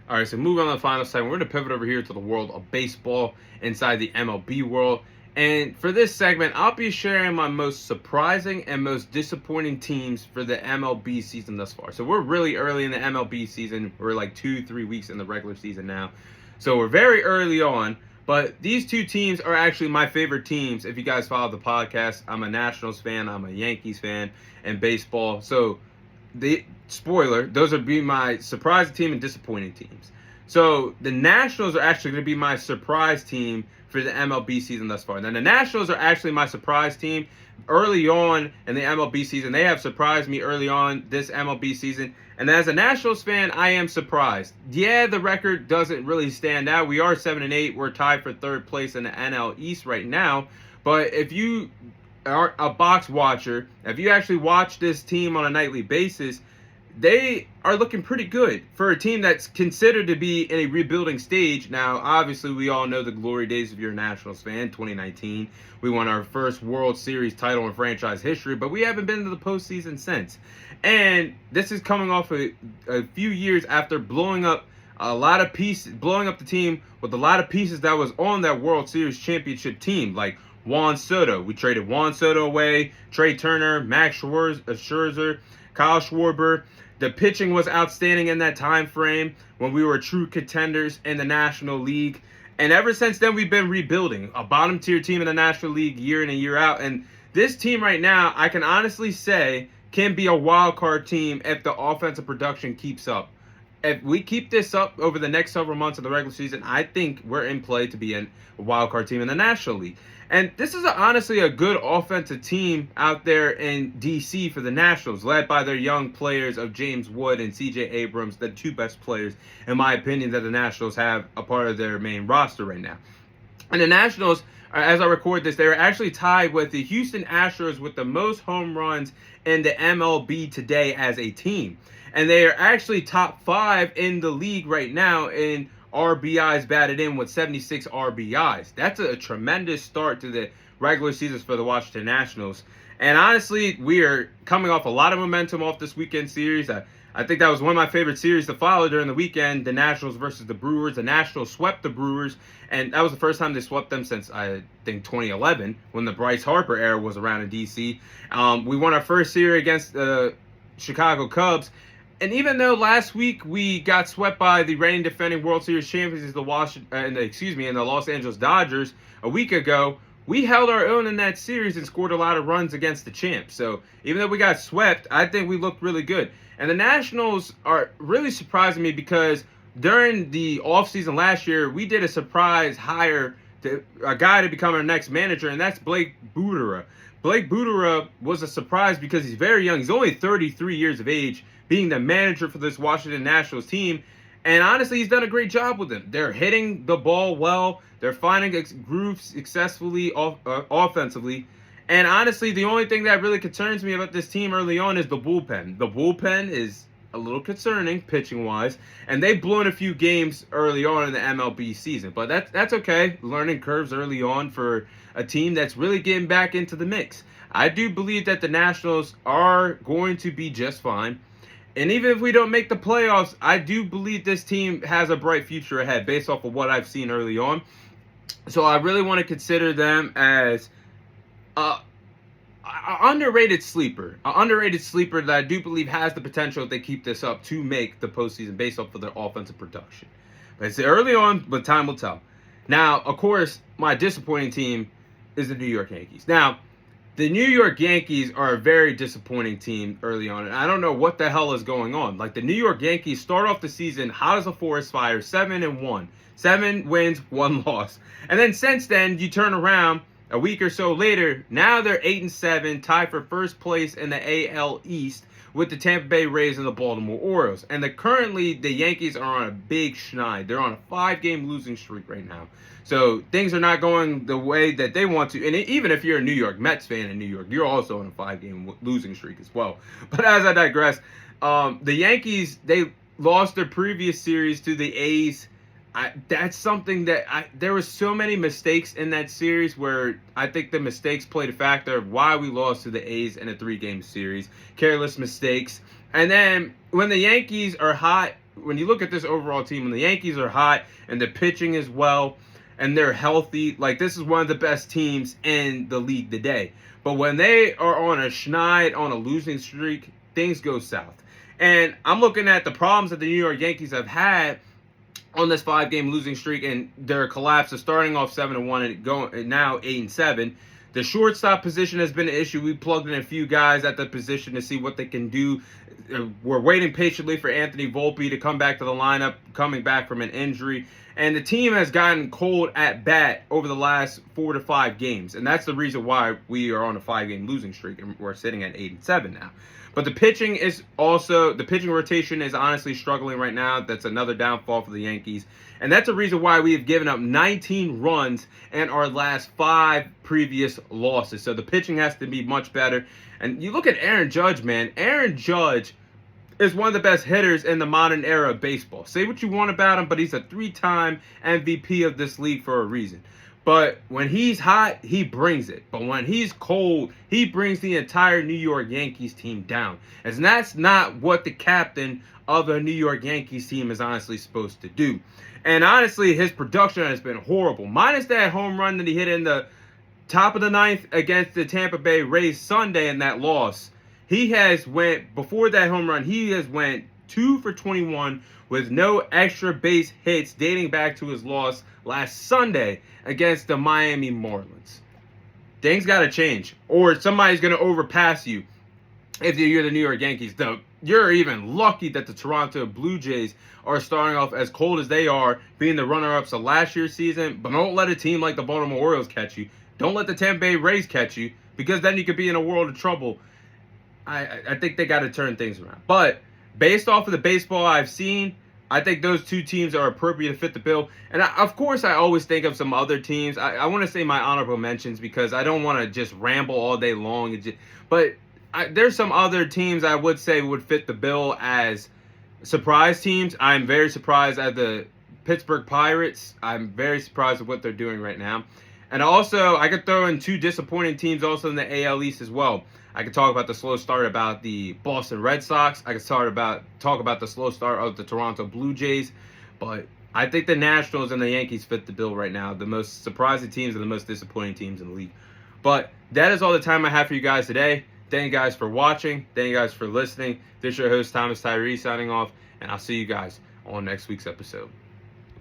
All right, so moving on to the final segment, we're going to pivot over here to the world of baseball inside the MLB world. And for this segment, I'll be sharing my most surprising and most disappointing teams for the MLB season thus far. So we're really early in the MLB season. We're like 2-3 weeks in the regular season now. So we're very early on. But these two teams are actually my favorite teams. If you guys follow the podcast, I'm a Nationals fan, I'm a Yankees fan, and baseball. So the spoiler, those would be my surprise team and disappointing teams. So the Nationals are actually going to be my surprise team for the MLB season thus far. Now the Nationals are actually my surprise team early on in the MLB season. They have surprised me early on this MLB season. And as a Nationals fan, I am surprised. Yeah, the record doesn't really stand out. We are 7-8. We're tied for third place in the NL East right now. But if you are a box watcher, if you actually watch this team on a nightly basis, they are looking pretty good for a team that's considered to be in a rebuilding stage. Now, obviously, we all know the glory days if you're a Nationals fan. 2019, we won our first World Series title in franchise history, but we haven't been to the postseason since. And this is coming off a few years after blowing up the team with a lot of pieces that was on that World Series championship team, like Juan Soto. We traded Juan Soto away, Trey Turner, Max Scherzer, Kyle Schwarber. The pitching was outstanding in that time frame when we were true contenders in the National League. And ever since then, we've been rebuilding. A bottom tier team in the National League year in and year out. And this team right now, I can honestly say, can be a wild card team if the offensive production keeps up. If we keep this up over the next several months of the regular season, I think we're in play to be a wild card team in the National League. And this is honestly a good offensive team out there in D.C. for the Nationals, led by their young players of James Wood and C.J. Abrams, the two best players, in my opinion, that the Nationals have a part of their main roster right now. And the Nationals, as I record this, they're actually tied with the Houston Astros with the most home runs in the MLB today as a team. And they are actually top 5 in the league right now in RBIs batted in with 76 RBIs. That's a tremendous start to the regular seasons for the Washington Nationals. And honestly, we are coming off a lot of momentum off this weekend series. I think that was one of my favorite series to follow during the weekend, the Nationals versus the Brewers. The Nationals swept the Brewers, and that was the first time they swept them since, I think, 2011, when the Bryce Harper era was around in D.C. We won our first series against the Chicago Cubs. And even though last week we got swept by the reigning defending World Series champions, the Los Angeles Dodgers a week ago, we held our own in that series and scored a lot of runs against the champs. So even though we got swept, I think we looked really good. And the Nationals are really surprising me because during the offseason last year, we did a surprise hire to a guy to become our next manager, and that's Blake Buddura. Blake Buddura was a surprise because he's very young. He's only 33 years of age, being the manager for this Washington Nationals team. And honestly, he's done a great job with them. They're hitting the ball well. They're finding grooves successfully offensively. And honestly, the only thing that really concerns me about this team early on is the bullpen. The bullpen is a little concerning pitching-wise. And they've blown a few games early on in the MLB season. But that's okay. Learning curves early on for a team that's really getting back into the mix. I do believe that the Nationals are going to be just fine. And even if we don't make the playoffs, I do believe this team has a bright future ahead based off of what I've seen early on. So I really want to consider them as an underrated sleeper. An underrated sleeper that I do believe has the potential, if they keep this up, to make the postseason based off of their offensive production. But it's early on, but time will tell. Now, of course, my disappointing team is the New York Yankees. Now, the New York Yankees are a very disappointing team early on, and I don't know what the hell is going on. Like, the New York Yankees start off the season hot as a forest fire, 7-1. 7 wins, 1 loss. And then since then, you turn around a week or so later, now they're 8-7, tied for first place in the AL East with the Tampa Bay Rays and the Baltimore Orioles. And currently, the Yankees are on a big schneid. They're on a 5-game losing streak right now. So things are not going the way that they want to. And even if you're a New York Mets fan in New York, you're also on a 5-game losing streak as well. But as I digress, the Yankees, they lost their previous series to the A's. That's something that there were so many mistakes in that series where I think the mistakes played a factor of why we lost to the A's in a 3-game series. Careless mistakes. And then when the Yankees are hot, when you look at this overall team, when the Yankees are hot and the pitching is well and they're healthy, like this is one of the best teams in the league today. But when they are on a schneid, on a losing streak, things go south. And I'm looking at the problems that the New York Yankees have had on this 5-game losing streak and their collapse of starting off 7-1 and going now 8-7. The shortstop position has been an issue. We plugged in a few guys at the position to see what they can do. We're waiting patiently for Anthony Volpe to come back to the lineup, coming back from an injury. And the team has gotten cold at bat over the last 4 to 5 games. And that's the reason why we are on a 5-game losing streak and we're sitting at 8-7 now. But the pitching rotation is honestly struggling right now. That's another downfall for the Yankees. And that's a reason why we have given up 19 runs in our last 5 previous losses. So the pitching has to be much better. And you look at Aaron Judge, man. Aaron Judge is one of the best hitters in the modern era of baseball. Say what you want about him, but he's a 3-time MVP of this league for a reason. But when he's hot, he brings it. But when he's cold, he brings the entire New York Yankees team down. And that's not what the captain of a New York Yankees team is honestly supposed to do. And honestly, his production has been horrible. Minus that home run that he hit in the top of the 9th against the Tampa Bay Rays Sunday in that loss. He has before that home run, he has went 2 for 21 with no extra base hits dating back to his loss last Sunday against the Miami Marlins. Things got to change, or somebody's going to overpass you if you're the New York Yankees. Though you're even lucky that the Toronto Blue Jays are starting off as cold as they are, being the runner-ups of last year's season. But don't let a team like the Baltimore Orioles catch you. Don't let the Tampa Bay Rays catch you, because then you could be in a world of trouble. I think they got to turn things around. But based off of the baseball I've seen, I think those two teams are appropriate to fit the bill. And of course, I always think of some other teams. I want to say my honorable mentions because I don't want to just ramble all day long. But there's some other teams I would say would fit the bill as surprise teams. I'm very surprised at the Pittsburgh Pirates. I'm very surprised at what they're doing right now. And also, I could throw in 2 disappointing teams also in the AL East as well. I could talk about the slow start about the Boston Red Sox. I could talk about the slow start of the Toronto Blue Jays. But I think the Nationals and the Yankees fit the bill right now. The most surprising teams and the most disappointing teams in the league. But that is all the time I have for you guys today. Thank you guys for watching. Thank you guys for listening. This is your host, Thomas Tyree, signing off. And I'll see you guys on next week's episode.